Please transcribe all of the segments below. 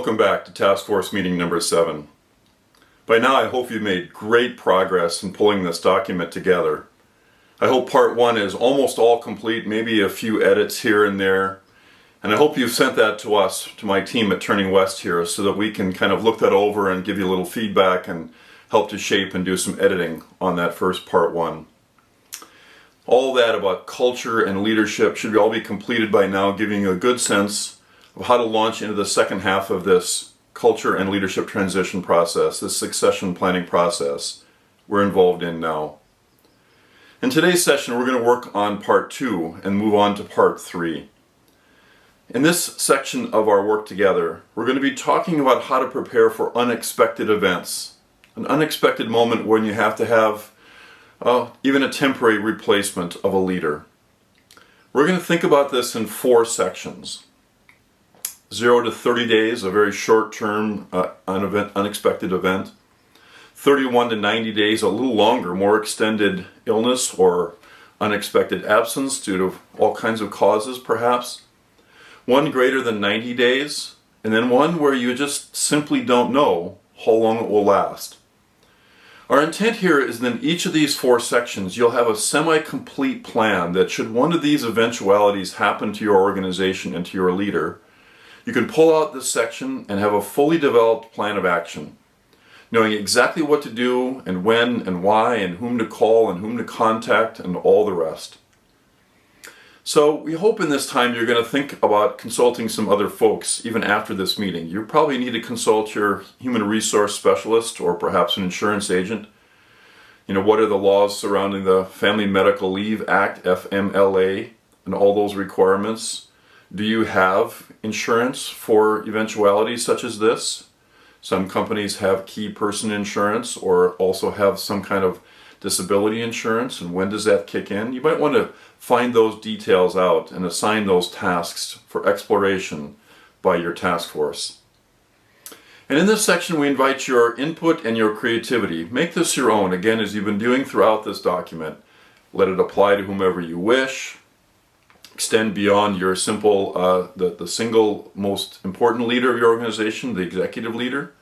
Welcome back to Task Force Meeting number 7. By now I hope you've made great progress in pulling this document together. I hope part 1 is almost all complete, maybe a few edits here and there. And I hope you've sent that to us, to my team at Turning West here, so that we can kind of look that over and give you a little feedback and help to shape and do some editing on that first part 1. All that about culture and leadership should all be completed by now, giving you a good sense of how to launch into the second half of this culture and leadership transition process, this succession planning process we're involved in now. In today's session, we're going to work on part 2 and move on to part 3. In this section of our work together, we're going to be talking about how to prepare for unexpected events, an unexpected moment when you have to have even a temporary replacement of a leader. We're going to think about this in 4 sections. 0 to 30 days, a very short-term unexpected event. 31 to 90 days, a little longer, more extended illness or unexpected absence due to all kinds of causes perhaps. 1 greater than 90 days, and then 1 where you just simply don't know how long it will last. Our intent here is that in each of these 4 sections you'll have a semi-complete plan that should one of these eventualities happen to your organization and to your leader, you can pull out this section and have a fully developed plan of action, knowing exactly what to do and when and why and whom to call and whom to contact and all the rest. So we hope in this time you're going to think about consulting some other folks even after this meeting. You probably need to consult your human resource specialist or perhaps an insurance agent. What are the laws surrounding the Family Medical Leave Act, FMLA, and all those requirements? Do you have insurance for eventualities such as this? Some companies have key person insurance or also have some kind of disability insurance, and when does that kick in? You might want to find those details out and assign those tasks for exploration by your task force. And in this section we invite your input and your creativity. Make this your own, again, as you've been doing throughout this document. Let it apply to whomever you wish. Extend beyond your simple, the single most important leader of your organization, the executive leader.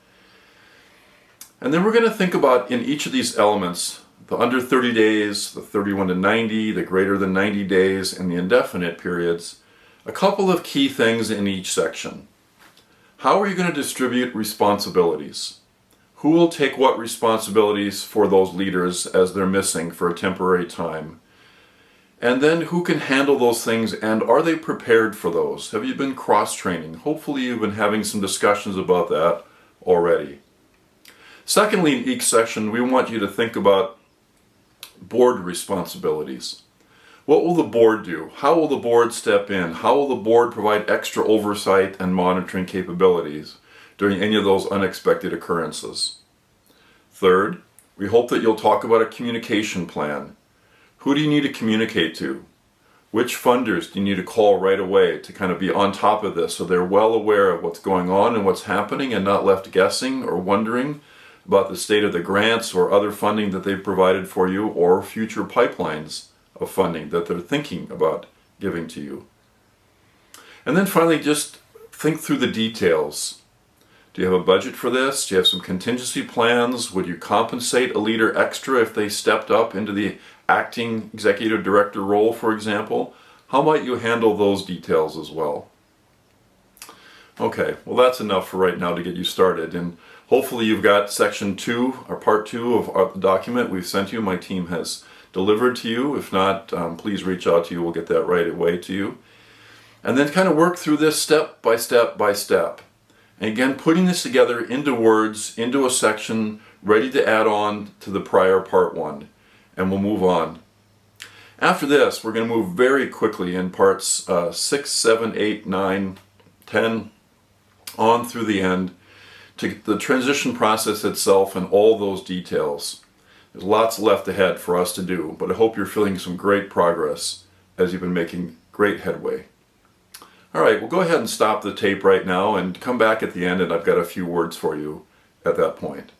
And then we're going to think about in each of these elements, the under 30 days, the 31 to 90, the greater than 90 days, and the indefinite periods, a couple of key things in each section. How are you going to distribute responsibilities? Who will take what responsibilities for those leaders as they're missing for a temporary time? And then who can handle those things, and are they prepared for those? Have you been cross-training? Hopefully you've been having some discussions about that already. Secondly, in each section we want you to think about board responsibilities. What will the board do? How will the board step in? How will the board provide extra oversight and monitoring capabilities during any of those unexpected occurrences? Third, we hope that you'll talk about a communication plan. Who do you need to communicate to? Which funders do you need to call right away to kind of be on top of this so they're well aware of what's going on and what's happening and not left guessing or wondering about the state of the grants or other funding that they've provided for you or future pipelines of funding that they're thinking about giving to you. And then finally, just think through the details. Do you have a budget for this? Do you have some contingency plans? Would you compensate a leader extra if they stepped up into the acting executive director role, for example? How might you handle those details as well? Okay, well that's enough for right now to get you started, and hopefully you've got section 2 or part 2 of the document we've sent you. My team has delivered to you. If not, please reach out to you. We'll get that right away to you. And then kind of work through this step by step by step. And again, putting this together into words, into a section, ready to add on to the prior part 1. And we'll move on. After this, we're going to move very quickly in parts 6, 7, 8, 9, 10, on through the end, to the transition process itself and all those details. There's lots left ahead for us to do, but I hope you're feeling some great progress as you've been making great headway. All right, we'll go ahead and stop the tape right now and come back at the end, and I've got a few words for you at that point.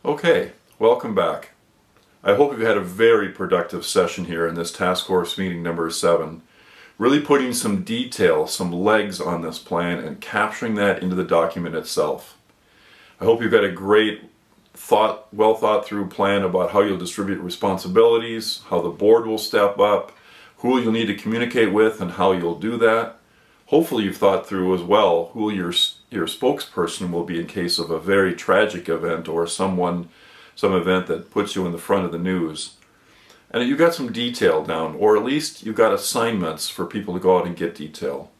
Okay, welcome back. I hope you've had a very productive session here in this task force meeting number 7. Really putting some detail, some legs on this plan and capturing that into the document itself. I hope you've got a great well thought through plan about how you'll distribute responsibilities, how the board will step up, who you'll need to communicate with and how you'll do that. Hopefully you've thought through as well who your spokesperson will be in case of a very tragic event or some event that puts you in the front of the news. And you've got some detail down, or at least you've got assignments for people to go out and get detail.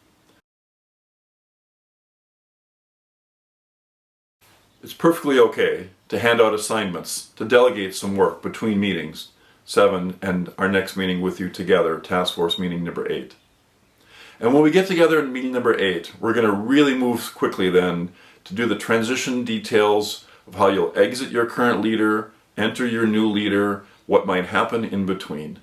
It's perfectly okay to hand out assignments, to delegate some work between meetings, 7 and our next meeting with you together, task force meeting number 8. And when we get together in meeting number 8, we're going to really move quickly then to do the transition details of how you'll exit your current leader, enter your new leader, what might happen in between.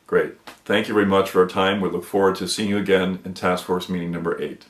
Great. Thank you very much for our time. We look forward to seeing you again in task force meeting number 8.